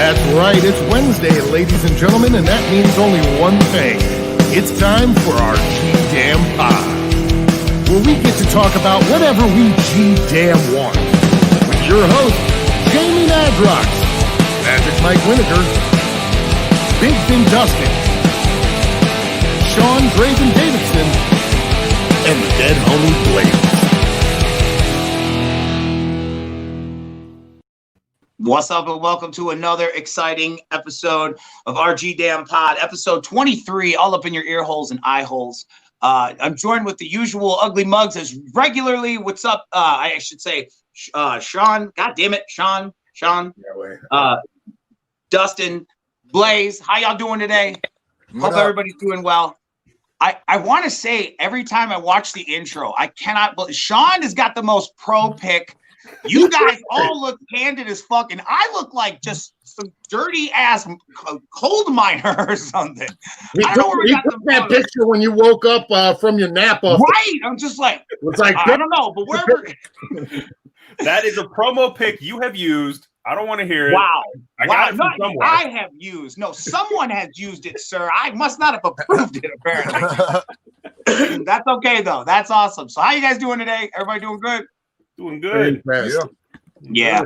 That's right, it's Wednesday, ladies and gentlemen, and that means only one thing. It's time for our G-Damn Pod, where we get to talk about whatever we G-Damn want. With your host, Jamie Madrox, Magic Mike Winokur, Big Fin Dustin, Sean Draven Davidson, and the dead homie Blaze. What's up and welcome to another exciting episode of our G-Damn Pod, episode 23, all up in your ear holes and eye holes. I'm joined with the usual ugly mugs as regularly. What's up? I should say Sean. God damn it, Sean. Dustin, Blaze. How y'all doing today? Hope everybody's doing well. I want to say every time I watch the intro, I cannot believe Sean has got the most pro pick. You guys all look candid as fuck, and I look like just some dirty ass coal miner or something. I don't know where we got that picture when you woke up from your nap. Right, I'm just like, I don't know, but wherever. That is a promo pic you have used. I don't want to hear it. Wow, I got it from somewhere. I have used. No, someone has used it, sir. I must not have approved it. Apparently, that's okay though. That's awesome. So, how you guys doing today? Everybody doing good? Doing good. Yeah.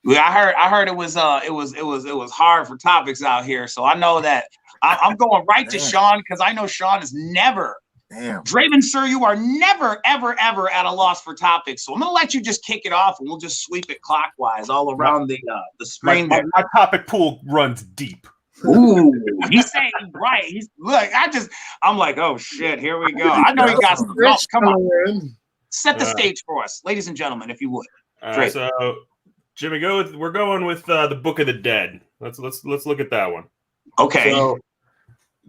I heard it was hard for topics out here. So I know that I'm going right to Sean because I know Sean is never. Draven, sir, you are never, ever, ever at a loss for topics. So I'm gonna let you just kick it off and we'll just sweep it clockwise all around the screen. My topic pool runs deep. Ooh, he's saying right. I'm like, oh shit, here we go. I know he got some results. Come on. Set the stage for us, ladies and gentlemen, if you would. So, Jimmy, we're going with the Book of the Dead. Let's look at that one. Okay. So,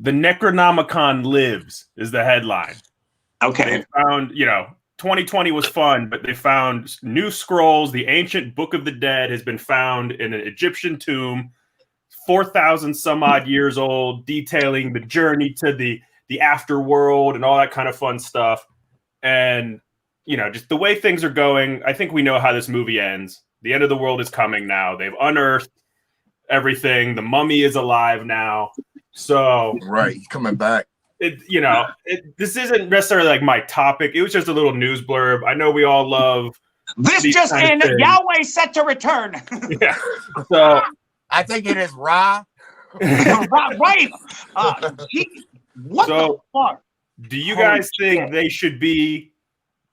the Necronomicon lives is the headline. Okay. They found, 2020 was fun, but they found new scrolls. The ancient Book of the Dead has been found in an Egyptian tomb, 4,000 some odd years old, detailing the journey to the afterworld and all that kind of fun stuff. And just the way things are going, I think we know how this movie ends. The end of the world is coming now. They've unearthed everything. The mummy is alive now. So right, he's coming back. This isn't necessarily like my topic. It was just a little news blurb. I know we all love this. Just in, Yahweh set to return. Yeah. So I think it is Ra. Right. What the fuck? Do you guys think they should be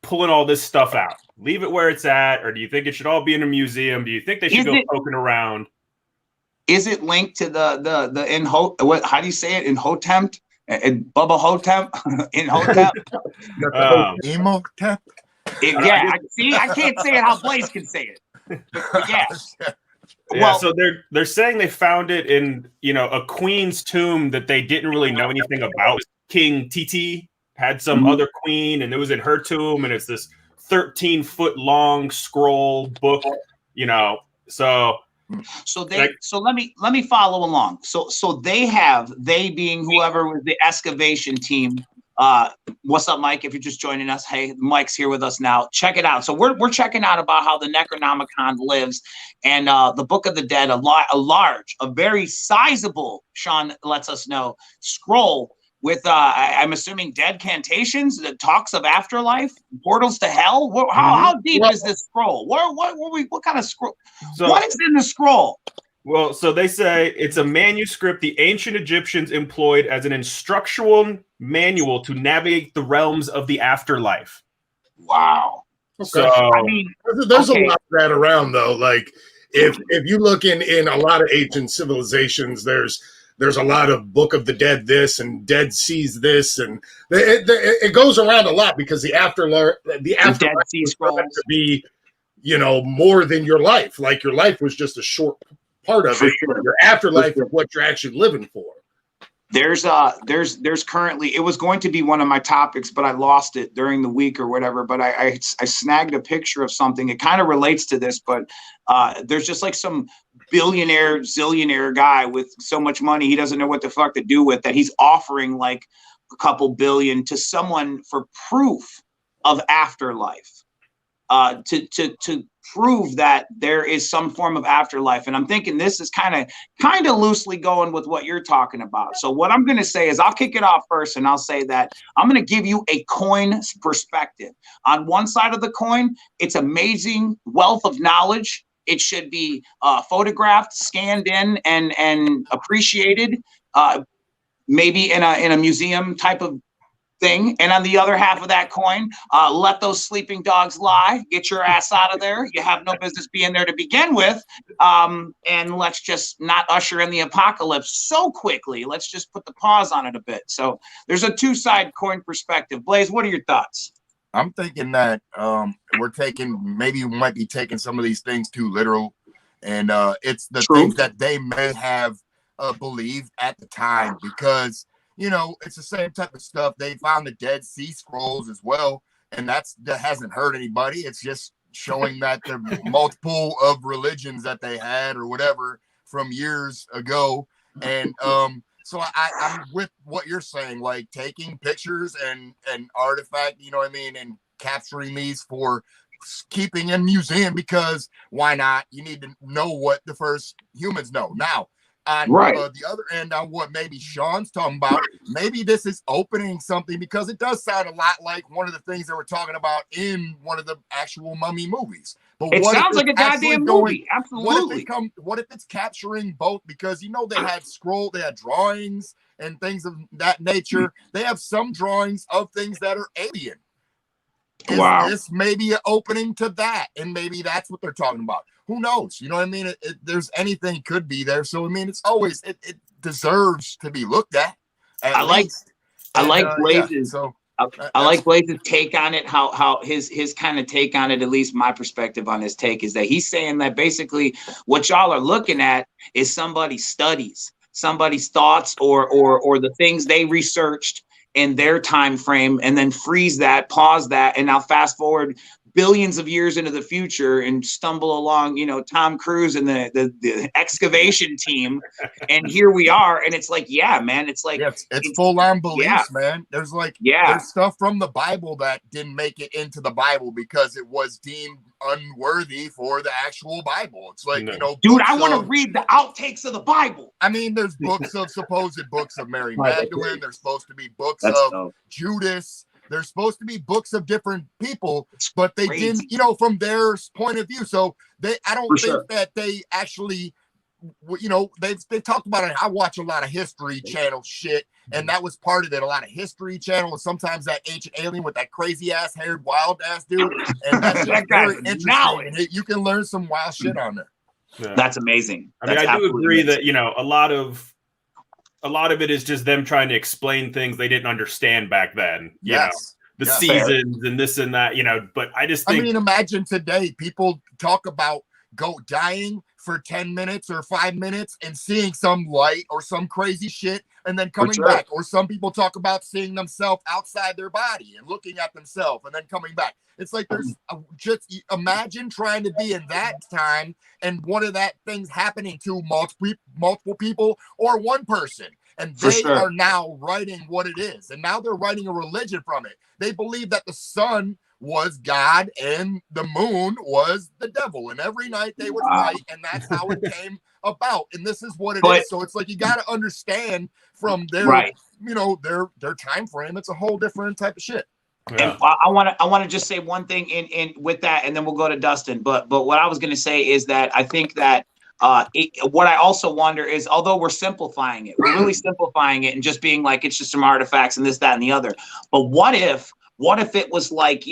pulling all this stuff out? Leave it where it's at, or do you think it should all be in a museum? Do you think they should go poking around? Is it linked to the what? How do you say it? Inhotep? Bubba Hotep? Inhotep? Emotep? Yeah. I can't say it how Blaze can say it. But yeah. Yeah, so they're saying they found it in a queen's tomb that they didn't really know anything about. King Titi had some other queen, and it was in her tomb, and it's this 13-foot long scroll book, So let me follow along. So they being whoever was the excavation team. What's up, Mike? If you're just joining us, hey, Mike's here with us now. Check it out. So we're checking out about how the Necronomicon lives, and the Book of the Dead, a very sizable, Sean lets us know, scroll with I'm assuming dead cantations that talks of afterlife, portals to hell. How deep is this scroll? What kind of scroll? What is in the scroll? Well, so they say it's a manuscript the ancient Egyptians employed as an instructional manual to navigate the realms of the afterlife. Wow. Okay. So there's a lot of that around though. Like if you look in a lot of ancient civilizations, there's a lot of Book of the Dead this and Dead Seas this, and it goes around a lot because the afterlife is going to be, more than your life. Like your life was just a short part of it. Sure. Your afterlife is what you're actually living for. There's currently, it was going to be one of my topics, but I lost it during the week or whatever. But I snagged a picture of something. It kind of relates to this, but there's just like some billionaire, zillionaire guy with so much money he doesn't know what the fuck to do with that. He's offering like a couple billion to someone for proof of afterlife. to prove that there is some form of afterlife. And I'm thinking this is kind of loosely going with what you're talking about. So what I'm going to say is I'll kick it off first, and I'll say that I'm going to give you a coin perspective. On one side of the coin, it's amazing wealth of knowledge. It should be photographed, scanned in, and appreciated, maybe in a museum type of thing. And on the other half of that coin, let those sleeping dogs lie. Get your ass out of there. You have no business being there to begin with. And let's just not usher in the apocalypse so quickly. Let's just put the pause on it a bit. So there's a two-side coin perspective. Blaze, what are your thoughts? I'm thinking that maybe we might be taking some of these things too literal, and it's the things that they may have believed at the time, because it's the same type of stuff. They found the Dead Sea Scrolls as well, and that hasn't hurt anybody. It's just showing that the multiple of religions that they had or whatever from years ago, and so I'm with what you're saying, like taking pictures and artifact, and capturing these for keeping in museum, because why not? You need to know what the first humans know. Now, on the other end, on what maybe Sean's talking about, maybe this is opening something, because it does sound a lot like one of the things that we're talking about in one of the actual Mummy movies. But it sounds like a goddamn movie. Absolutely. What if it's capturing both? Because they had they had drawings and things of that nature. They have some drawings of things that are alien. Is this maybe an opening to that? And maybe that's what they're talking about. Who knows? You know what I mean? There's anything could be there. So, I mean, it's always, it deserves to be looked at. I like Blaze's. I like Blaze's take on it, how his kind of take on it, at least my perspective on his take, is that he's saying that basically what y'all are looking at is somebody's studies, somebody's thoughts, or the things they researched in their time frame, and then freeze that, pause that, and now fast forward billions of years into the future and stumble along, Tom Cruise and the excavation team, and here we are. And it's like, yeah, man, it's like it's full on beliefs, man. There's there's stuff from the Bible that didn't make it into the Bible because it was deemed unworthy for the actual Bible. It's like, dude, I want to read the outtakes of the Bible. I mean, there's books of supposed books of Mary Magdalene. There's supposed to be books of Judas. There's supposed to be books of different people, but they didn't, from their point of view. So I don't think that they actually, they talked about it. I watch a lot of History Channel shit, and that was part of it. A lot of History Channel, and sometimes that ancient alien with that crazy ass haired wild ass dude, and that's just very interesting. You can learn some wild shit on there. Yeah. That's amazing. I mean, I do agree that a lot of it is just them trying to explain things they didn't understand back then. The seasons and this and that, but I just think, imagine today people talk about dying for 10 minutes or 5 minutes and seeing some light or some crazy shit and then coming back. Or some people talk about seeing themselves outside their body and looking at themselves and then coming back. It's like there's just imagine trying to be in that time and one of that things happening to multiple people or one person. And they are now writing what it is. And now they're writing a religion from it. They believe that the sun was God and the moon was the devil. And every night they would fight. And that's how it came about. And this is what it is. So it's like you got to understand from their, their time frame. It's a whole different type of shit. Yeah. And I want to just say one thing in with that, and then we'll go to Dustin. But what I was going to say is that I think that what I also wonder is, although we're simplifying it, we're really simplifying it and just being like, it's just some artifacts and this, that, and the other. But what if it was like,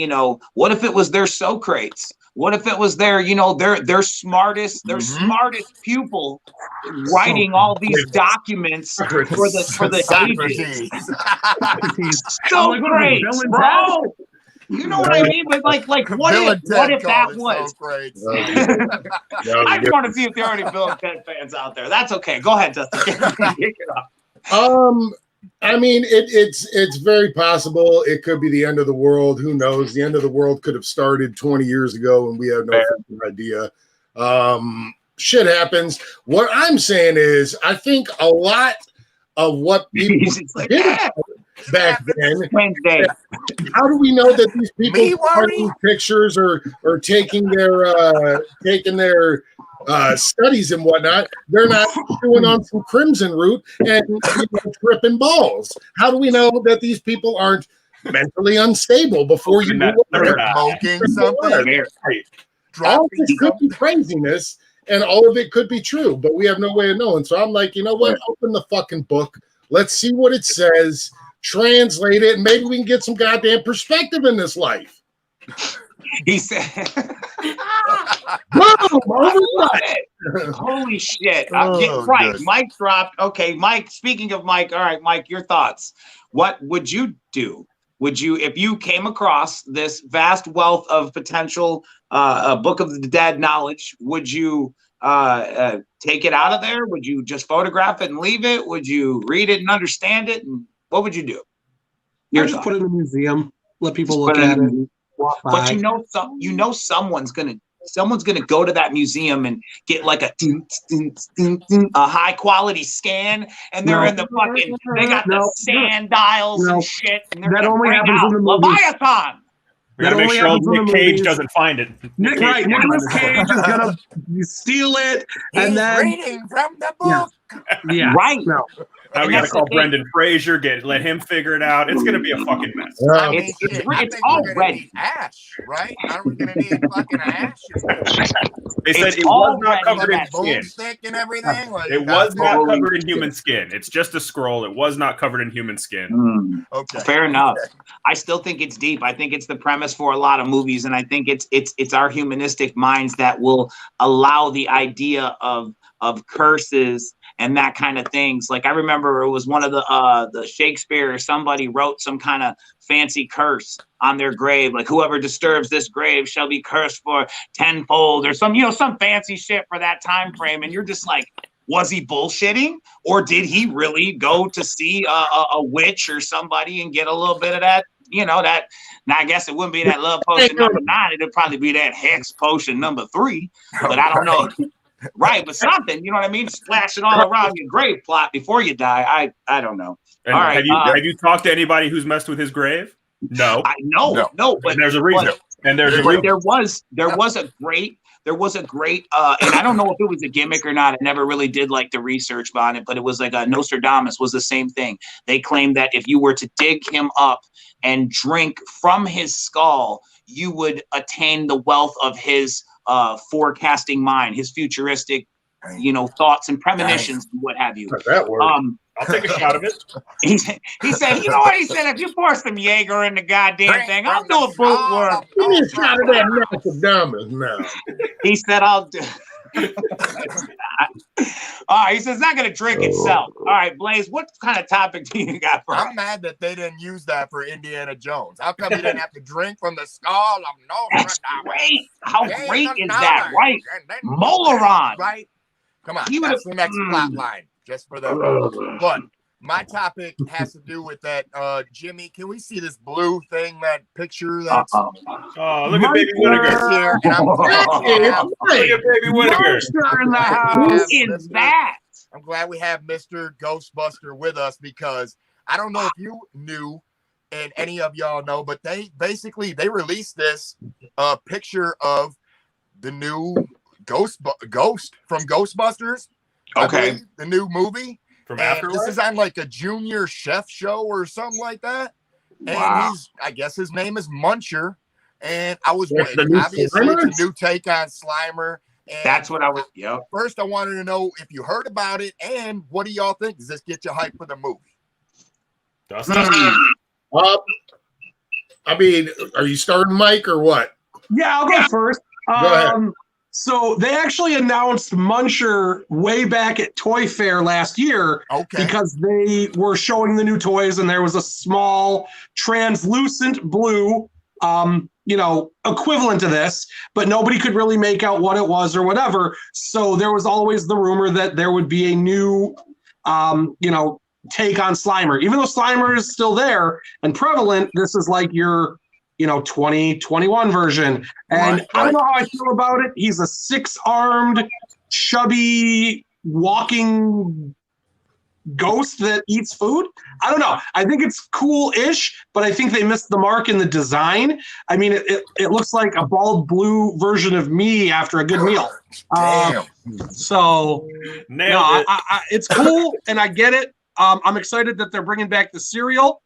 what if it was their Socrates? What if it was their smartest pupil writing all these documents for the ages? Socrates, bro. You know what I mean? But like what if that was? I just want to see if there are any Bill and Ted fans out there. That's okay. Go ahead, Dustin. Kick it off. I mean, it's very possible. It could be the end of the world. Who knows? The end of the world could have started 20 years ago, and we have no idea. Shit happens. What I'm saying is, I think a lot of what people back then. Wednesday. How do we know that these people Me worry? taking pictures or taking their studies and whatnot? They're not doing on some crimson route and tripping balls. How do we know that these people aren't mentally unstable before you do They're smoking something? All this could be craziness, and all of it could be true, but we have no way of knowing. So I'm like, you know what? Open the fucking book. Let's see what it says. Translate it, and maybe we can get some goddamn perspective in this life. He said, Boom, holy shit. Oh, right. good. Mike dropped. Okay, Mike, speaking of Mike, all right, Mike, your thoughts. What would you do? Would you, if you came across this vast wealth of potential Book of the Dead knowledge, would you take it out of there? Would you just photograph it and leave it? Would you read it and understand it? And what would you do? Or just put it in a museum, let people look at it. But someone's gonna go to that museum and get like a high quality scan, and they're in the fucking, they got the sand dials and shit, and they're that gonna only bring happens out in the movies. Leviathan. We gotta make sure Nick Cage doesn't find it. Nicolas Cage is gonna steal it, and then reading from the book. Yeah, right. No. Now we gotta call Brendan Fraser, let him figure it out. It's gonna be a fucking mess. I mean, It's already ash, right? Are we gonna need fucking ash? They said It's it was not already covered in mess. skin. Boomstick and everything. Like, It was not covered in human skin. It's just a scroll. It was not covered in human skin. Okay, fair enough. I still think it's deep. I think it's the premise for a lot of movies, and I think it's our humanistic minds that will allow the idea of curses and that kind of things. Like I remember it was one of the Shakespeare or somebody wrote some kind of fancy curse on their grave, like whoever disturbs this grave shall be cursed for tenfold, or some fancy shit for that time frame. And you're just like, was he bullshitting, or did he really go to see a witch or somebody and get a little bit of that? That. Now I guess it wouldn't be that love potion number 9. It'd probably be that hex potion number 3. But I don't know. Right, but something, you know what I mean? Splash it all around your grave plot before you die. I don't know. And all right. Have you talked to anybody who's messed with his grave? No. No, but there's a reason. There was a great, and I don't know if it was a gimmick or not. I never really did like the research on it, but it was like Nostradamus was the same thing. They claimed that if you were to dig him up and drink from his skull, you would attain the wealth of his forecasting mind, his futuristic, thoughts and premonitions, and what have you. That works. I'll take a shot of it. He said, you know what he said? If you pour some Jaeger in the goddamn thing, I'll do a boot work. Give me a shot of that Nostradamus now. He said, I'll do. All right, he says it's not going to drink itself. All right, Blaze, what kind of topic do you got for us? I'm mad that they didn't use that for Indiana Jones. How come you didn't have to drink from the skull of Nostradamus? That's great. How great is that, right? Molaron. Right? Come on, He that's the next plot line. Just for the but my topic has to do with that. Jimmy, can we see this blue thing, that picture? That's Oh, look at Baby Whittaker. here. And I'm glad Look at Baby Whittaker. Who is that? I'm glad we have Mr. Ghostbuster with us, because I don't know if you knew and any of y'all know, but they released this picture of the new Ghost from Ghostbusters. Okay. The new movie. From And Afterlife? this is on like a junior chef show or something like that. And I guess his name is Muncher. And I was waiting. Obviously, it's a new take on Slimer. And That's what I was. Yep. first, I wanted to know if you heard about it, and what do y'all think? Does this get you hyped for the movie? Dustin? I mean, are you starting, Mike, or what? Yeah, I'll go first. Go ahead. So they actually announced Muncher way back at Toy Fair last year, because they were showing the new toys, and there was a small translucent blue, equivalent to this, but nobody could really make out what it was or whatever. So there was always the rumor that there would be a new, take on Slimer. Even though Slimer is still there and prevalent, this is like your 2021 version. And I don't know how I feel about it. He's a 6-armed, chubby, walking ghost that eats food. I don't know. I think it's cool-ish, but I think they missed the mark in the design. I mean, it looks like a bald blue version of me after a good meal. Damn. So, Nailed it. it's cool, and I get it. I'm excited that they're bringing back the cereal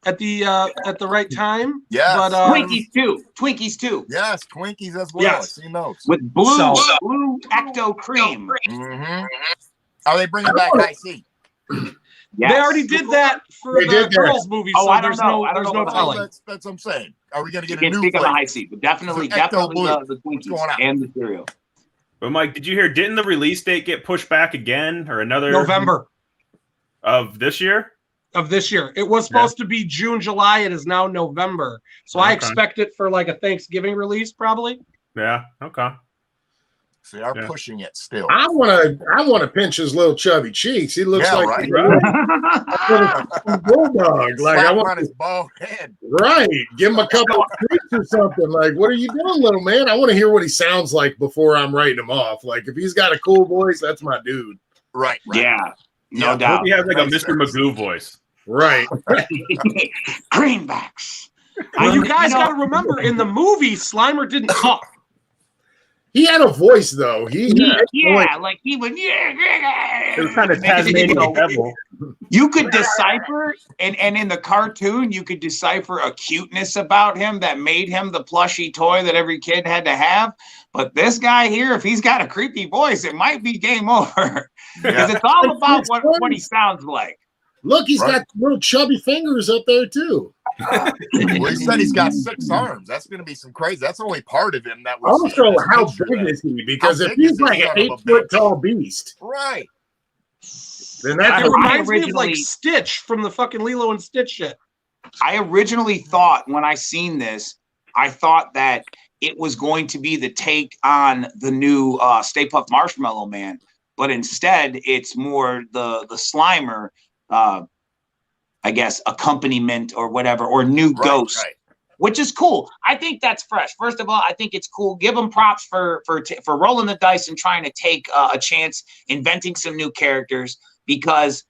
at the right time. Yes. But Twinkies too. Yes, Twinkies as well. Yes. I seen those. With blue ecto cream. Mm-hmm. Are they bringing back IC? Yes. They already did that for the girls movie, so I don't there's know. no, I don't there's know no about telling. That's what I'm saying. Are we gonna get You a can new speak of the flavor? high C, but definitely So Ecto Blue. the What's Twinkies going on? and the cereal. But Mike, did you hear? Didn't the release date get pushed back again, or another November of this year? of this year. It was supposed to be June, July. It is now November. So I Okay. expect it for like a Thanksgiving release, probably. Yeah. Okay. So they are pushing it still. I want to pinch his little chubby cheeks. He looks like right. a bulldog. Like I Slap want on his bald head. right. Give him a couple of treats or something. Like, what are you doing, little man? I want to hear what he sounds like before I'm writing him off. Like, if he's got a cool voice, that's my dude. Right. Yeah, no I doubt. hope he has like a Makes Mr. sense. Magoo voice. Right. Greenbacks. And you guys got to remember, in the movie, Slimer didn't talk. He had a voice though. He Like he would. It was kind of Tasmanian devil. You could decipher, and in the cartoon, you could decipher a cuteness about him that made him the plushy toy that every kid had to have. But this guy here, if he's got a creepy voice, it might be game over. Because it's all about what he sounds like. look, he's got little chubby fingers up there too. Well, he said he's got 6 arms. That's going to be some crazy. That's only part of him that was. Also, how big is he? Because if he's like an 8-foot tall beast, right? Then that It reminds me of originally- like Stitch from the fucking Lilo and Stitch shit. I originally thought when I seen this, I thought that it was going to be the take on the new Stay Puft Marshmallow Man, but instead it's more the Slimer, I guess, accompaniment or whatever, or new ghost, which is cool. I think that's fresh. First of all, I think it's cool. Give them props for rolling the dice and trying to take a chance, inventing some new characters, because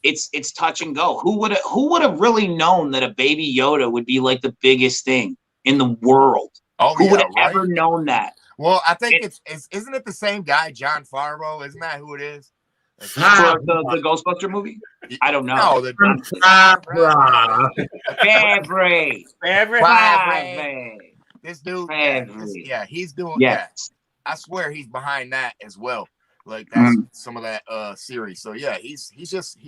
it's touch and go. Who would have really known that a Baby Yoda would be like the biggest thing in the world? Oh, Who would have ever known that? Well, I think isn't it the same guy, John Favreau? Isn't that who it is? For the Ghostbuster movie? I don't know. No, the Favre. This dude, he's doing. Yes. I swear he's behind that as well. Like that's some of that series. So yeah, he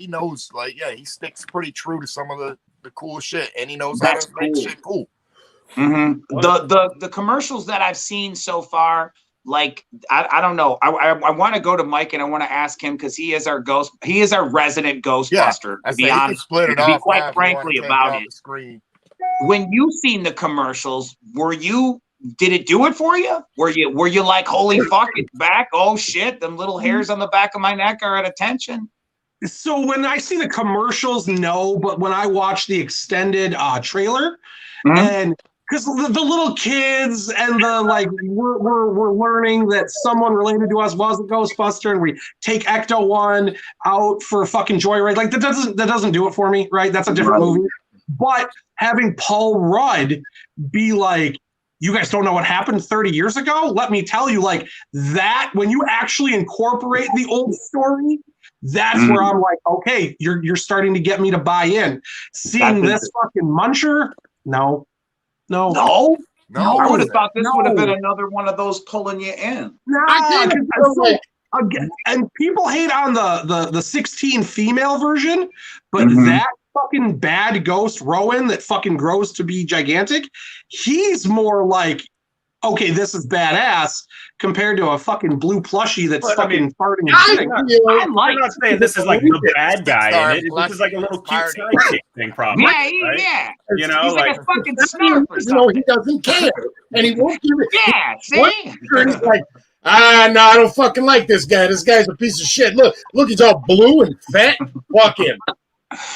knows, like, he sticks pretty true to some of the cool shit, and he knows how to make shit cool. Mm-hmm. The commercials that I've seen so far, like I don't know. I want to go to Mike and I want to ask him, because he is our resident Ghostbuster. Yeah, to be honest, split it to be off quite frankly about it. When you seen the commercials, did it do it for you? Were you like, holy fuck, it's back? Oh shit, them little hairs on the back of my neck are at attention. So when I see the commercials, no, but when I watch the extended trailer, and because the little kids and the like, we're learning that someone related to us was a Ghostbuster, and we take Ecto One out for a fucking joyride. Like that doesn't do it for me, right? That's a different movie. But having Paul Rudd be like, you guys don't know what happened 30 years ago? Let me tell you, like that, when you actually incorporate the old story, that's where I'm like, okay, you're starting to get me to buy in. Seeing this fucking Muncher, no. I would have thought this would have been another one of those pulling you in. And people hate on the 16 female version, but that fucking bad ghost Rowan that fucking grows to be gigantic, he's more like, okay, this is badass compared to a fucking blue plushie that's farting and shitting. I'm not saying this is like the bad guy in it. This is like a little cute sidekick thing, probably. Yeah. You know, he's like a fucking snarf or something. He doesn't care, and he won't give it. Yeah, see? He's like, no, I don't fucking like this guy. This guy's a piece of shit. Look, he's all blue and fat. Fuck him.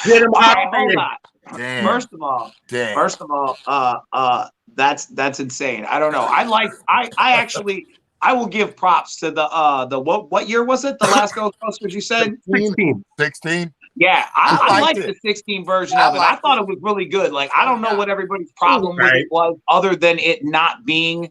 Get him out. Hold on. Damn. First of all, that's insane. I don't know. I actually, I will give props to the what year was it? The last Ghostbusters you said? 16. Yeah, I liked it. the 16 version of it. I thought it was really good. Like, I don't know what everybody's problem with it was, other than it not being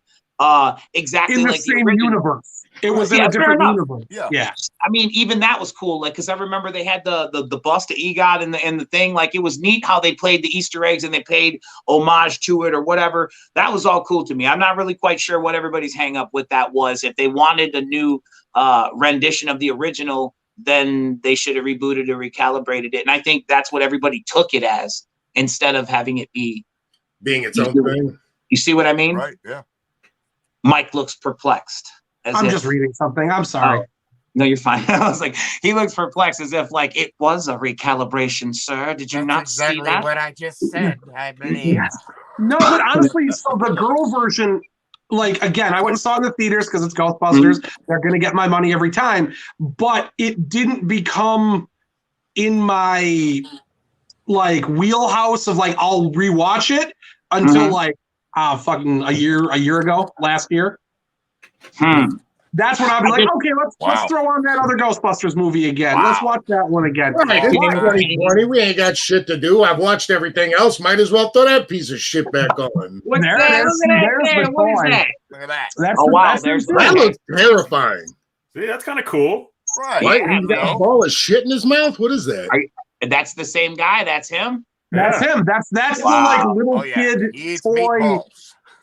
exactly in the like same the original universe. It was in a different universe. Yeah. I mean, even that was cool. Like, because I remember they had the bust of EGOT and the thing. Like, it was neat how they played the Easter eggs and they paid homage to it or whatever. That was all cool to me. I'm not really quite sure what everybody's hang up with that was. If they wanted a new rendition of the original, then they should have rebooted or recalibrated it. And I think that's what everybody took it as, instead of having it being its own thing. You see what I mean? Right. Yeah. Mike looks perplexed. I'm just reading something. I'm sorry. Oh, no, you're fine. I was like, he looks perplexed, as if like it was a recalibration, sir. Did you not see that? What I just said, I believe. Yes. No, but honestly, so the girl version, like, again, I went and saw it in the theaters because it's Ghostbusters. They're going to get my money every time. But it didn't become in my, like, wheelhouse of, like, I'll rewatch it until, like, fucking a year ago, last year. That's when I'll be like, okay, let's throw on that other Ghostbusters movie again. Let's watch that one again. Right, it's 2020. We ain't got shit to do. I've watched everything else. Might as well throw that piece of shit back on. What's that? What is that? Look at that. That looks terrifying. See, that's kind of cool. Right. Right? He's got a ball of shit in his mouth. What is that? That's the same guy. That's him. That's him. That's the like little kid toy.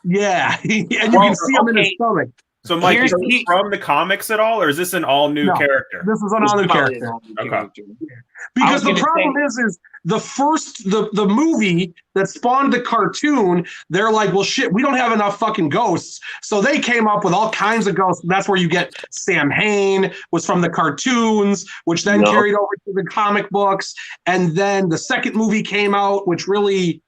Yeah, and you can see him in his stomach. So, Mike, is he from the comics at all, or is this an all-new character? This is an all-new character. Okay. Because the problem is the movie that spawned the cartoon, they're like, well, shit, we don't have enough fucking ghosts. So they came up with all kinds of ghosts. That's where you get Sam Hain was from the cartoons, which then carried over to the comic books. And then the second movie came out, which really...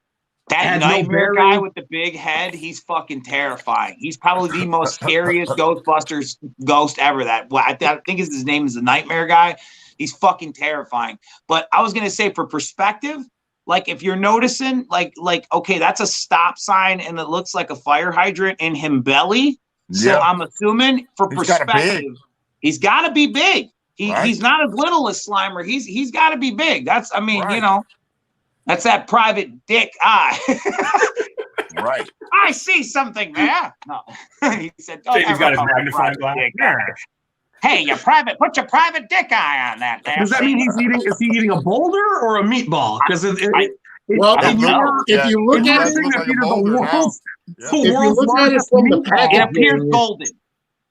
That nightmare guy with the big head, he's fucking terrifying. He's probably the most scariest Ghostbusters ghost ever. I think his name is the Nightmare guy. He's fucking terrifying. But I was going to say, for perspective, like, if you're noticing, like, okay, that's a stop sign and it looks like a fire hydrant in him belly. So I'm assuming for perspective, he's got to be big. He's not as little as Slimer. He's got to be big. That's, I mean, you know. That's that private dick eye. Right. I see something there. No. He said, he's got his magnifying glass. Hey, put your private dick eye on that. Does that mean is he eating a boulder or a meatball? Because if you look at it from the package, it appears golden.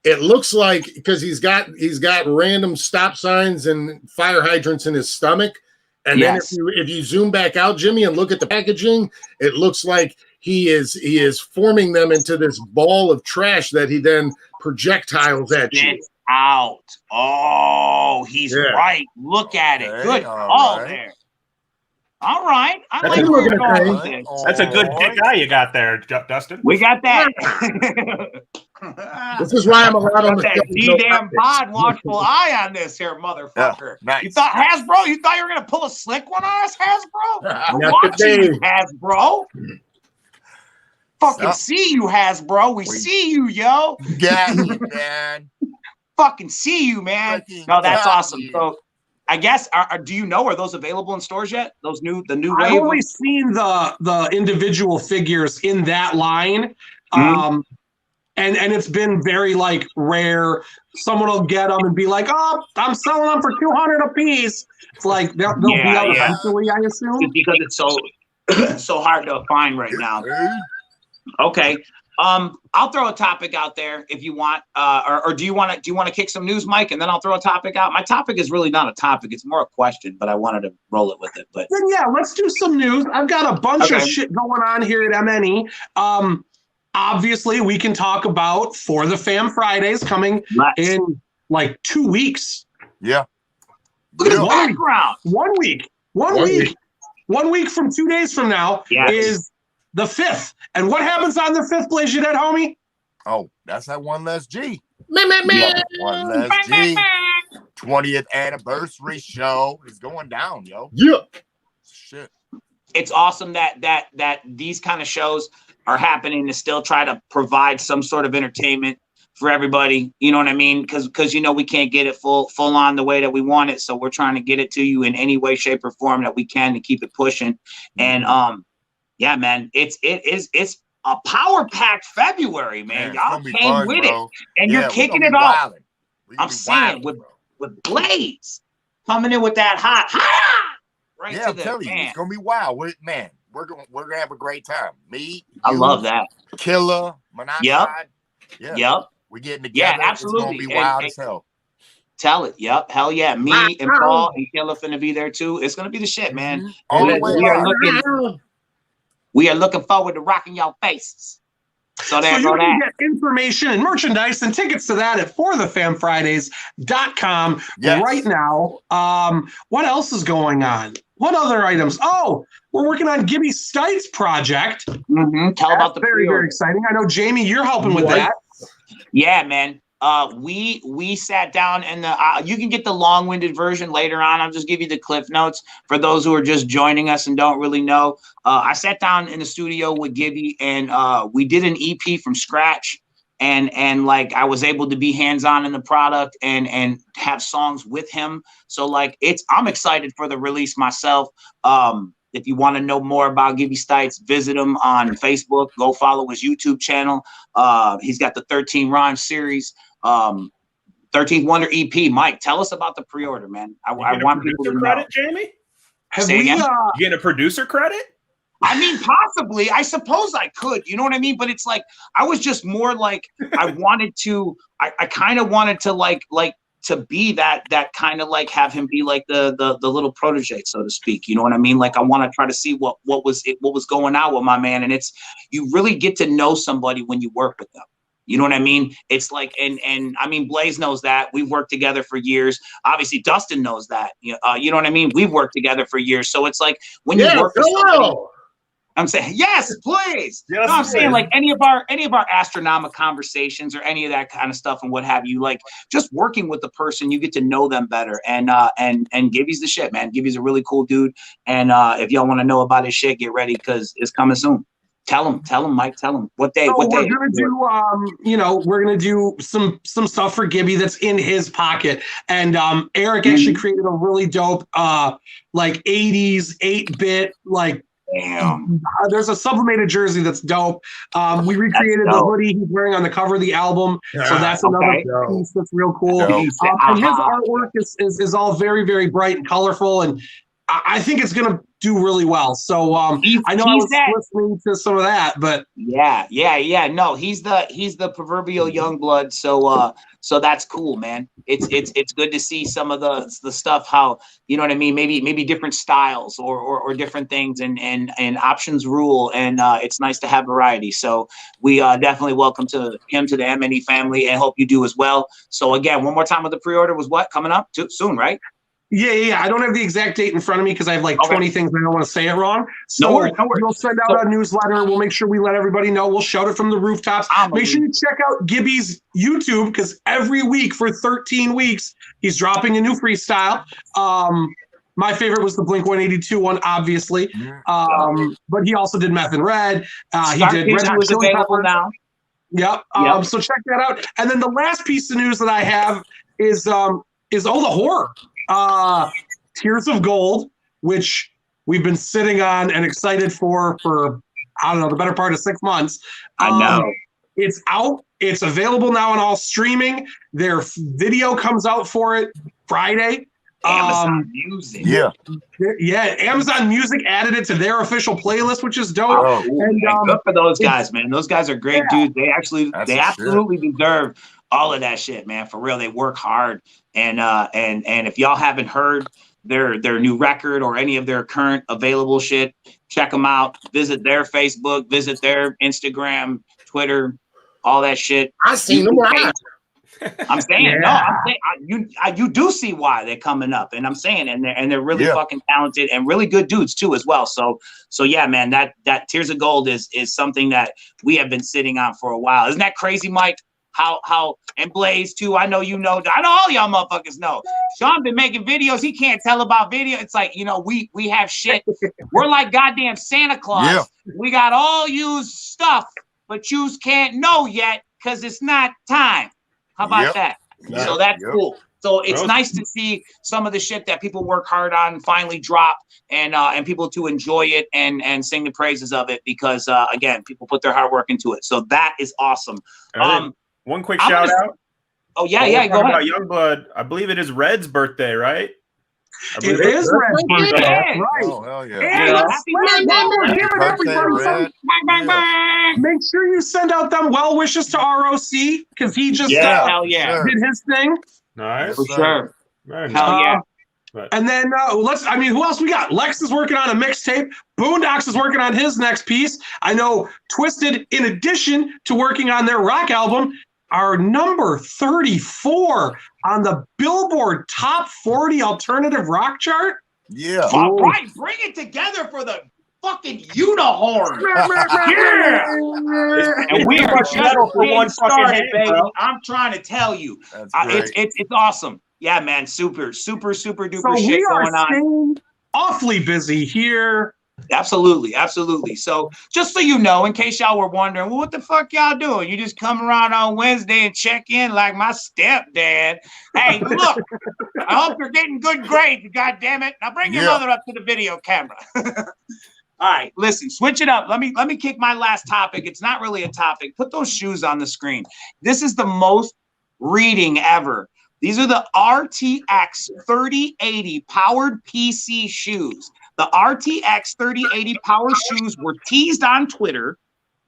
It looks like, because he's got random stop signs and fire hydrants in his stomach. And then if you zoom back out, Jimmy, and look at the packaging, it looks like he is forming them into this ball of trash that he then projectiles at you. Out. Oh, he's right. Look at it. Good call there. All right. I like where you're going with this. That's a good dick eye you got there, Dustin. We got that. This is why I'm allowed on the damn pod watchful eye on this here, motherfucker. Nice. You thought Hasbro? You thought you were gonna pull a slick one on us, Hasbro? We're Not watching today. you, Hasbro. Fucking see you, Hasbro. We see you, yo. Got you, man. Fucking see you, man. No, that's awesome. So I guess, do you know, are those available in stores yet? The new wave? I've only seen the individual figures in that line. And it's been very, like, rare. Someone will get them and be like, oh, I'm selling them for $200 a piece. It's like, they'll be out eventually, I assume. Because it's so hard to find right now. Okay. I'll throw a topic out there if you want, or do you want to kick some news, Mike, and then I'll throw a topic out. My topic is really not a topic; it's more a question, but I wanted to roll it with it. But then let's do some news. I've got a bunch of shit going on here at MNE. Obviously, we can talk about For the Fam Fridays coming in like 2 weeks. Yeah. Look at the background. 1 week. 1 week. 1 week from 2 days from now is the 5th. And what happens on the 5th, Blaze Your Dead, homie? Oh, that's that one less G. One less G. 20th anniversary show is going down, yo. Yeah. Shit. It's awesome that these kind of shows are happening to still try to provide some sort of entertainment for everybody. You know what I mean? Because you know we can't get it full on the way that we want it, so we're trying to get it to you in any way, shape, or form that we can to keep it pushing. And yeah, man, it's a power packed February, man. Y'all came with it, and you're kicking it off. I'm saying with Blaze coming in with that hot right to the telling you, it's gonna be wild. Man, we're gonna have a great time. Me, I love that. Killer, Monoxide. Yep. We're getting together. Yeah, absolutely. It's gonna be wild as hell. Tell it. Yep. Hell yeah. Me and Paul and Killer finna be there too. It's gonna be the shit, man. We are looking forward to rocking y'all faces. So there you can get information and merchandise and tickets to that at forthefamfridays.com right now. What else is going on? What other items? Oh, we're working on Gibby Stites project. Tell about the very, very exciting. I know, Jamie, you're helping with that. Yeah, man. We sat down and you can get the long-winded version later on. I'll just give you the cliff notes for those who are just joining us and don't really know. I sat down in the studio with Gibby and we did an EP from scratch, and like I was able to be hands-on in the product and have songs with him. So like I'm excited for the release myself. If you want to know more about Gibby Stites, visit him on Facebook. Go follow his YouTube channel. He's got the 13 Rhymes series. 13th Wonder EP. Mike, tell us about the pre-order, man. I want people to know. Jamie? You getting a producer credit? I mean, possibly. I suppose I could. You know what I mean? But it's like I was just more like I wanted to. I kind of wanted to like to be that kind of like have him be like the little protege, so to speak. You know what I mean? Like I want to try to see what was going on with my man, and it's you really get to know somebody when you work with them. You know what I mean? It's like, and I mean, Blaze knows that. We've worked together for years. Obviously, Dustin knows that. You know what I mean? We've worked together for years. So it's like when you work with somebody, I'm saying, yes, please. Yes, no, I'm saying like any of our Astronomicon conversations or any of that kind of stuff and what have you, like just working with the person, you get to know them better. And Gibby's the shit, man. Gibby's a really cool dude. And if y'all want to know about his shit, get ready because it's coming soon. Tell him, Mike. Tell him what day. We're gonna do, we're gonna do some stuff for Gibby that's in his pocket. And Eric actually created a really dope, like 80s 8-bit, like. Damn. There's a sublimated jersey that's dope. We recreated the hoodie he's wearing on the cover of the album, so that's another piece that's real cool. And his artwork is all very, very bright and colorful, and I think it's gonna do really well. So I know I was listening to some of that, but yeah. No, he's the proverbial young blood. So that's cool, man. It's good to see some of the stuff, how, you know what I mean, maybe different styles or different things, and options rule, and it's nice to have variety. So we definitely welcome him to the MNE family, and hope you do as well. So again, one more time with the pre-order was what coming up soon, right? Yeah. I don't have the exact date in front of me because I have like 20 things. I don't want to say it wrong. So no worries. We'll send out a newsletter. We'll make sure we let everybody know. We'll shout it from the rooftops. Make sure you check out Gibby's YouTube because every week for 13 weeks, he's dropping a new freestyle. My favorite was the Blink-182 one, obviously. But he also did Meth and Red. He did Red Hot Chili Peppers now. Yep. So check that out. And then the last piece of news that I have is the horror. Tears of Gold, which we've been sitting on and excited for I don't know, the better part of 6 months. I know. It's out. It's available now on all streaming. Their video comes out for it Friday. Amazon Music. Yeah. Amazon Music added it to their official playlist, which is dope. And good for those guys, man. Those guys are great dudes. They absolutely deserve all of that shit, man. For real, they work hard. And if y'all haven't heard their new record or any of their current available shit, check them out. Visit their Facebook, visit their Instagram, Twitter, all that shit. I seen them live. I'm saying, you do see why they're coming up, and I'm saying, and they're really fucking talented and really good dudes too as well. So yeah, man, that Tears of Gold is something that we have been sitting on for a while. Isn't that crazy, Mike? How and Blaze too. I know you know. I know all y'all motherfuckers know. Sean been making videos. He can't tell about video. It's like, we have shit. We're like goddamn Santa Claus. Yeah. We got all used stuff, but yous can't know yet because it's not time. How about that? So that's cool. So it's nice to see some of the shit that people work hard on finally drop, and people to enjoy it and sing the praises of it, because again, people put their hard work into it. So that is awesome. One quick shout out. Oh yeah, go ahead. About Youngblood, I believe it is Red's birthday, right? It is Red's birthday. Yeah. Right. Oh, hell yeah. Make sure you send out them well wishes to ROC, because he just hell yeah, did his thing. Nice. For sure. Very Hell nice. yeah. And then who else we got? Lex is working on a mixtape. Boondocks is working on his next piece. I know Twisted, in addition to working on their rock album, are number 34 on the Billboard Top 40 Alternative Rock chart. Yeah. All right, bring it together for the fucking Unihorn. Yeah. And we are just getting started, baby. I'm trying to tell you. It's awesome. Yeah, man. Super duper shit going on. Staying awfully busy here. Absolutely. So just so you know, in case y'all were wondering, well, what the fuck y'all doing? You just come around on Wednesday and check in like my stepdad. Hey, look, I hope you're getting good grades, God damn it. Now bring your mother up to the video camera. All right, listen, switch it up. Let me kick my last topic. It's not really a topic. Put those shoes on the screen. This is the most reading ever. These are the RTX 3080 powered PC shoes. The RTX 3080 power shoes were teased on Twitter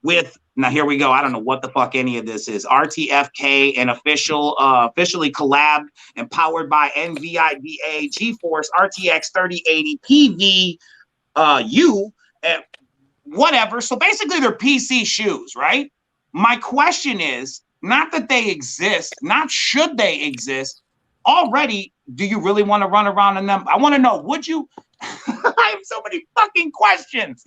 with, now here we go, I don't know what the fuck any of this is, RTFK and officially collabed and powered by NVIDIA GeForce RTX 3080 PVU, whatever. So basically they're PC shoes, right? My question is, not that they exist, not should they exist, already, do you really want to run around in them? I want to know, would you? I have so many fucking questions.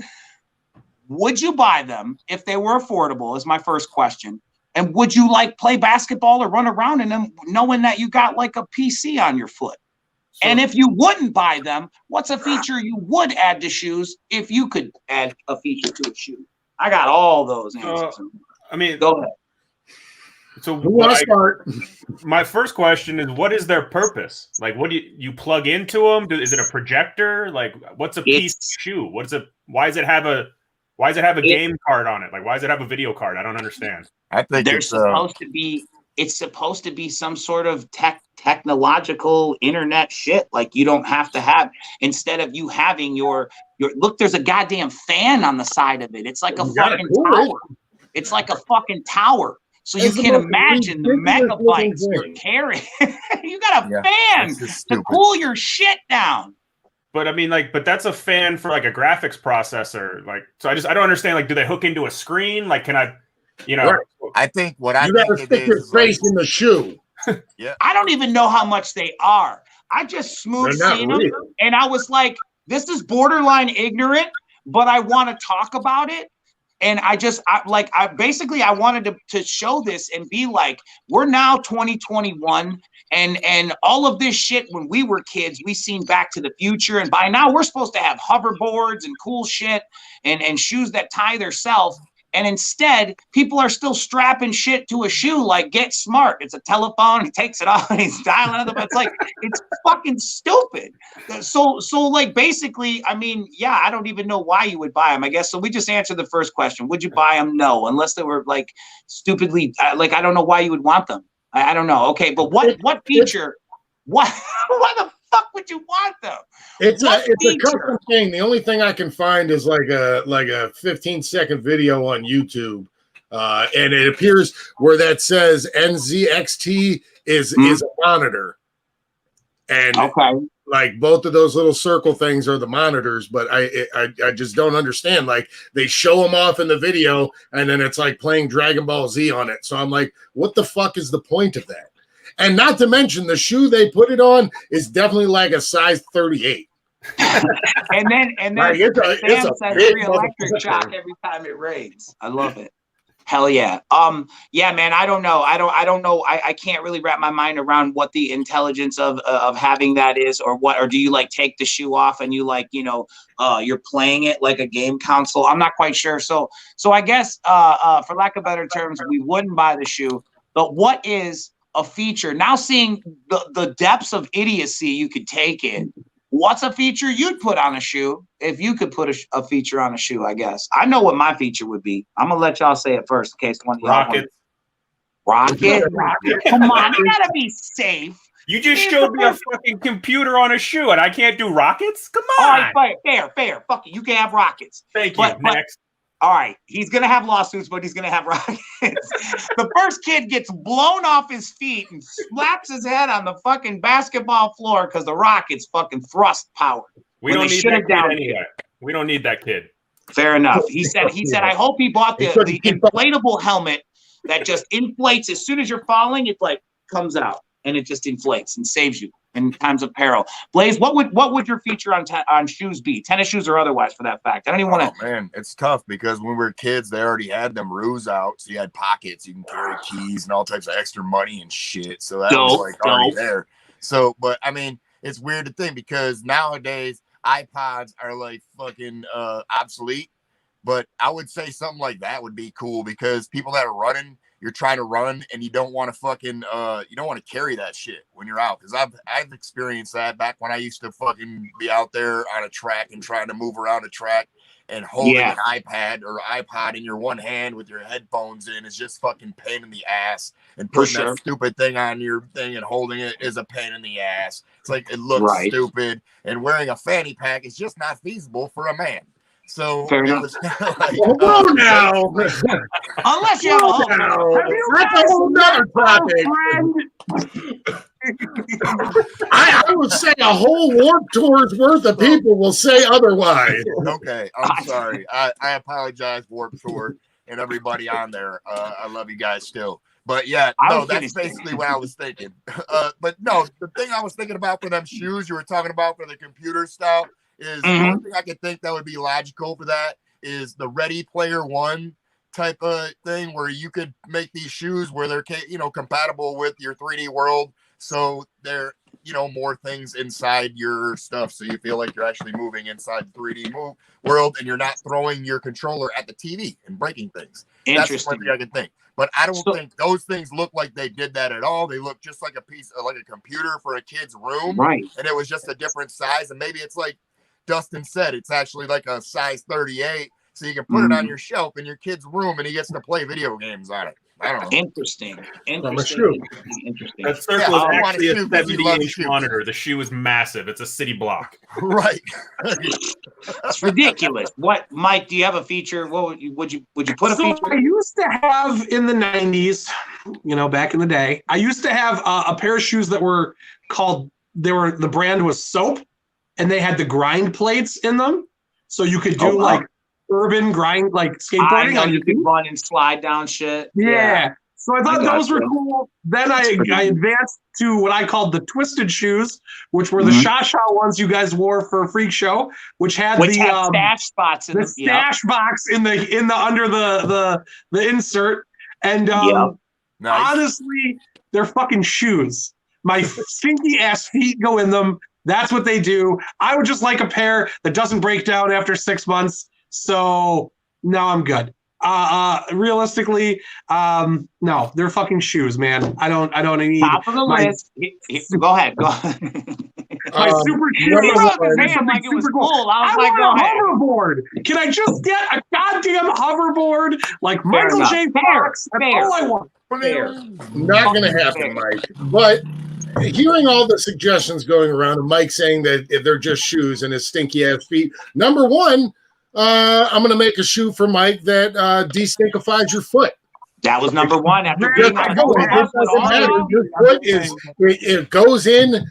Would you buy them if they were affordable, is my first question. And would you like play basketball or run around in them knowing that you got like a PC on your foot? And if you wouldn't buy them, what's a feature you would add to shoes if you could add a feature to a shoe? I got all those answers. Go ahead. So my first question is, what is their purpose? Like, what do you plug into them? Is it a projector? Like, what's a PC shoe? Why does it have a game card on it? Like, why does it have a video card? I don't understand. I think it's supposed to be some sort of technological internet shit. Like, you don't have to have, instead of you having your look, there's a goddamn fan on the side of it. It's like a fucking tower. It's like a fucking tower. So you can imagine the megabytes you're carrying. You got a fan to cool your shit down. But I mean, but that's a fan for like a graphics processor. Like, so I don't understand. Like, do they hook into a screen? Like, can I, Right. I think you gotta stick your face in the shoe. Yeah. I don't even know how much they are. I just smooth seen them, and I was like, this is borderline ignorant, but I want to talk about it. And I wanted to show this and be like, we're now 2021, and all of this shit, when we were kids, we seen Back to the Future, and by now we're supposed to have hoverboards and cool shit and shoes that tie themselves. And instead, people are still strapping shit to a shoe like Get Smart. It's a telephone. He takes it off and he's dialing it. It's like, it's fucking stupid. So like, basically, I mean, yeah, I don't even know why you would buy them, I guess. So we just answered the first question. Would you buy them? No, unless they were like stupidly, like, I don't know why you would want them. I don't know. Okay, but what feature? Why the fuck would you want them? It's a custom thing. The only thing I can find is like a 15-second video on YouTube, and it appears where that says NZXT is a monitor, and like both of those little circle things are the monitors. But I just don't understand. Like, they show them off in the video, and then it's like playing Dragon Ball Z on it. So I'm like, what the fuck is the point of that? And not to mention, the shoe they put it on is definitely like a size 38. and then like, it's a free electric shock every time it rains. I love it. Hell yeah. Yeah, man, I don't know. I don't know. I can't really wrap my mind around what the intelligence of having that is, or what, or do you like take the shoe off and you like, you're playing it like a game console? I'm not quite sure. So I guess for lack of better terms, we wouldn't buy the shoe. But what is a feature? Now seeing the depths of idiocy you could take it. What's a feature you'd put on a shoe if you could put a feature on a shoe? I guess I know what my feature would be. I'm gonna let y'all say it first in case one of y'all Rocket. Come on, you gotta be safe. You just showed me a fucking computer on a shoe, and I can't do rockets. Come on. All right, fair. Fuck it, you can have rockets. Thank you. Next. All right, he's gonna have lawsuits, but he's gonna have rockets. The first kid gets blown off his feet and slaps his head on the fucking basketball floor because the rockets fucking thrust power. We don't need that kid anyway. We don't need that kid. Fair enough. He said. I hope he bought the inflatable helmet that just inflates as soon as you're falling. It like comes out and it just inflates and saves you in times of peril. Blaze, what would your feature on shoes be? Tennis shoes or otherwise, for that fact? I don't even want to. Man, it's tough because when we were kids, they already had them roos out, so you had pockets, you can carry keys and all types of extra money and shit. So that was like already there. So, but I mean, it's weird to think because nowadays iPods are like fucking obsolete. But I would say something like that would be cool because people that are running, you're trying to run and you don't want to fucking you don't want to carry that shit when you're out, because I've experienced that back when I used to fucking be out there on a track and trying to move around a track and holding an iPad or iPod in your one hand with your headphones in is just fucking pain in the ass, and putting that stupid thing on your thing and holding it is a pain in the ass. It's like it looks stupid, and wearing a fanny pack is just not feasible for a man. So fair it enough. was like, now. Unless you have that's a whole nother topic. I would say a whole Warped Tour's worth of people will say otherwise. Okay, I'm sorry. I apologize, Warped Tour and everybody on there. I love you guys still. But yeah, no, that's basically what I was thinking. But no, the thing I was thinking about for them shoes you were talking about for the computer style is the only thing I could think that would be logical for that is the Ready Player One type of thing where you could make these shoes where they're compatible with your 3D world, so they're more things inside your stuff, so you feel like you're actually moving inside the 3D world and you're not throwing your controller at the TV and breaking things. That's the one thing I can think. But I don't think those things look like they did that at all. They look just like a piece of like a computer for a kid's room, right? And it was just a different size, and maybe it's like Dustin said, it's actually like a size 38, so you can put it on your shelf in your kid's room and he gets to play video games on it. I don't know. Interesting. That circle is actually a 70-inch monitor. The shoe is massive. It's a city block. Right. It's ridiculous. What, Mike, do you have a feature? What would you put a feature? I used to have in the 90s, back in the day, I used to have a pair of shoes that were called, the brand was Soap, and they had the grind plates in them. So you could do like urban grind, like skateboarding. I know you could run and slide down shit. Yeah. So I thought those were cool. Then I advanced to what I called the twisted shoes, which were the Sha-Sha ones you guys wore for a freak show, which had stash spots in the stash box in the under the insert. And honestly, they're fucking shoes. My stinky ass feet go in them. That's what they do. I would just like a pair that doesn't break down after 6 months. So no, I'm good. Realistically, no, they're fucking shoes, man. I don't need. Top of the list. Go ahead. My super shoes. Like it was cool. I was like, go ahead. Hoverboard. Can I just get a goddamn hoverboard like Michael J. Fox? That's all I want. Not going to happen, Mike. But hearing all the suggestions going around, and Mike saying that they're just shoes and his stinky ass feet. Number one, I'm going to make a shoe for Mike that destinkifies your foot. That was number one. After it goes in,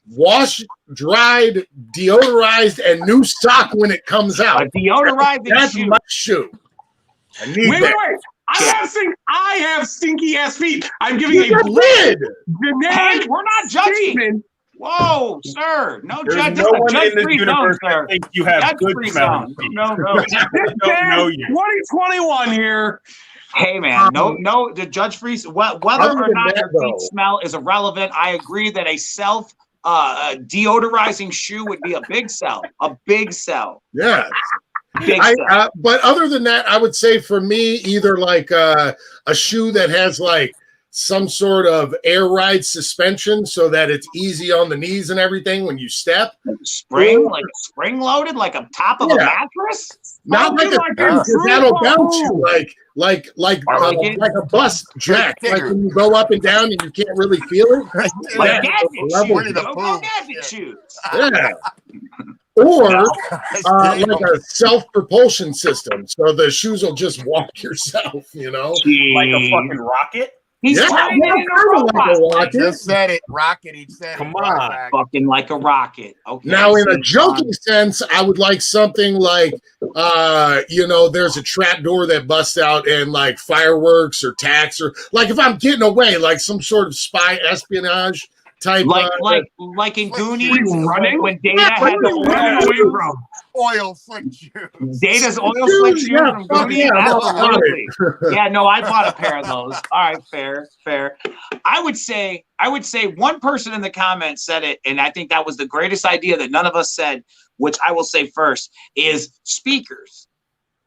washed, dried, deodorized, and new stock when it comes out. That's my shoe. I need wait. I have stinky ass feet. I'm giving a generic. Hey, we're not judging. Statement. Whoa, sir! No judge. No one in this universe that thinks you have good smelling feet. No. 2021 here. Hey man, no, the Judge Freeze, whether or not your feet smell is irrelevant. I agree that a self deodorizing shoe would be a big sell. A big sell. Yeah. Big sell. But other than that, I would say for me, either like a shoe that has like some sort of air ride suspension so that it's easy on the knees and everything when you step. Like spring loaded, like a top of a mattress? Not like that'll bounce you like a bus jack. Like when you go up and down and you can't really feel it. Like gadget shoes. Yeah. Or like a self-propulsion system, so the shoes will just walk yourself, you know, like a fucking rocket. He's trying He just said it, rocket. He said, "Come on, fucking like a rocket." Okay. Now, in a joking sense, I would like something like, you know, there's a trap door that busts out and like fireworks or tacks, or like if I'm getting away, like some sort of spy espionage type, like in Goonies, when Data had the oil slick shoes. Data's oil slick shoes from Goonies. Absolutely. Yeah, no, I bought a pair of those. All right, fair. I would say one person in the comments said it, and I think that was the greatest idea that none of us said, which I will say first, is speakers.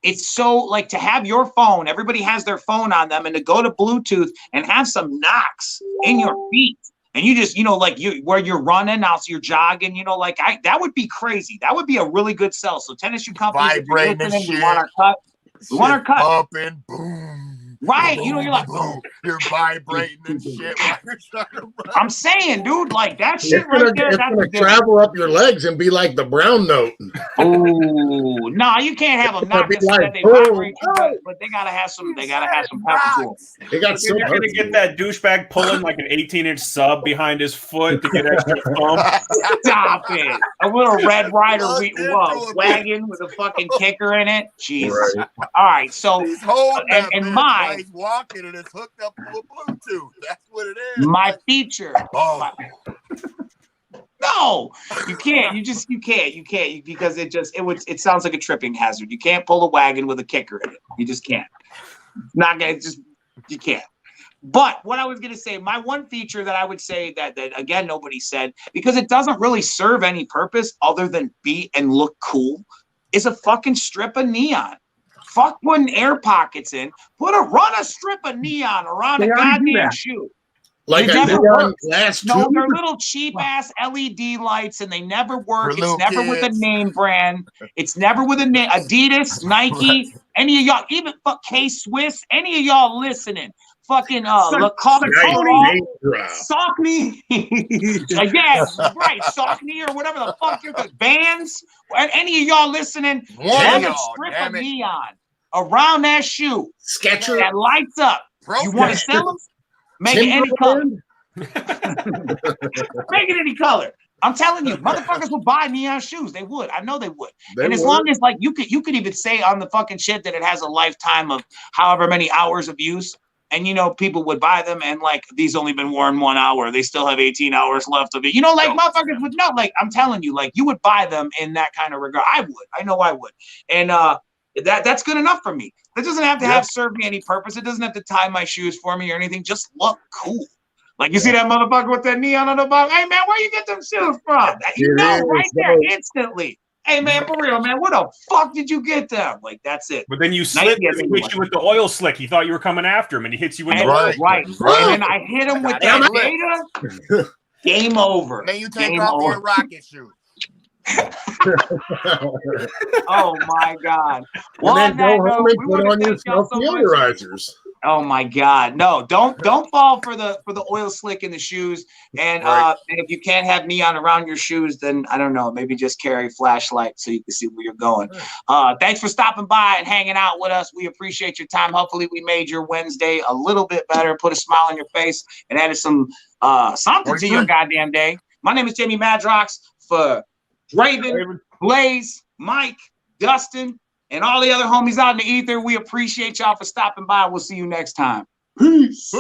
It's so like to have your phone, everybody has their phone on them, and to go to Bluetooth and have some knocks in your feet. And you just, you know, like where you're running, now so you're jogging, you know, like that would be crazy. That would be a really good sell. So tennis shoe companies, if you're listening, we want our cut. We want our cut. Up and boom. Right, boom, you know, you're like, boom. You're vibrating and shit while you're trying to run. I'm saying, dude, like that shit right there. It's gonna travel up your legs and be like the brown note. Oh no, you can't have them knock us that they vibrate, but they gotta have some. They gotta have some pepper to them. They got You're gonna get that douchebag pulling like an 18-inch sub behind his foot to get extra thump. Stop it! A little Red Rider wagon with a fucking kicker in it. Jesus. Right. All right, so and mine. He's walking and it's hooked up to a Bluetooth. That's what it is. My feature. No, you can't. You can't because it sounds like a tripping hazard. You can't pull a wagon with a kicker in it. You just can't. You can't. But what I was gonna say, my one feature that I would say that again nobody said, because it doesn't really serve any purpose other than be and look cool, is a fucking strip of neon. Fuck putting air pockets in. Run a strip of neon around a goddamn shoe. Like a neon glass tube? No, they're little cheap ass LED lights, and they never work. It's never with a name brand. It's never with a name. Adidas, Nike, any of y'all, even K-Swiss, any of y'all listening. Fucking Lacoste, Saucony, yeah, right, Saucony or whatever the fuck you're Vans. Any of y'all listening? Have a strip of neon around that shoe. Skechers that lights up. You want to sell them? Make it any color. Make it any color. I'm telling you, motherfuckers would buy neon shoes. They would. I know they would. As long as like you could even say on the fucking shit that it has a lifetime of however many hours of use. And, you know, people would buy them and, like, these only been worn 1 hour. They still have 18 hours left of it. You know, like, motherfuckers would know. Like, I'm telling you, like, you would buy them in that kind of regard. I would. I know I would. And that's good enough for me. That doesn't have to serve me any purpose. It doesn't have to tie my shoes for me or anything. Just look cool. Like, you see that motherfucker with that neon on the bottom? Hey, man, where you get them shoes from? You know right there instantly. Hey, man, for real, man, where the fuck did you get them? Like, that's it. But then you slip and he hit you with the oil slick. He thought you were coming after him, and he hits you with the oil right. And then I hit him with that data. Game over. Then you take off your rocket shoes. Oh, my God. Well, and then go home and put on your self-deodorizers. Oh my God! No, don't fall for the oil slick in the shoes. And if you can't have neon around your shoes, then I don't know. Maybe just carry a flashlight so you can see where you're going. Thanks for stopping by and hanging out with us. We appreciate your time. Hopefully, we made your Wednesday a little bit better, put a smile on your face, and added some something to your goddamn day. My name is Jamie Madrox for Raven, Blaze, Mike, Dustin, and all the other homies out in the ether. We appreciate y'all for stopping by. We'll see you next time. Peace.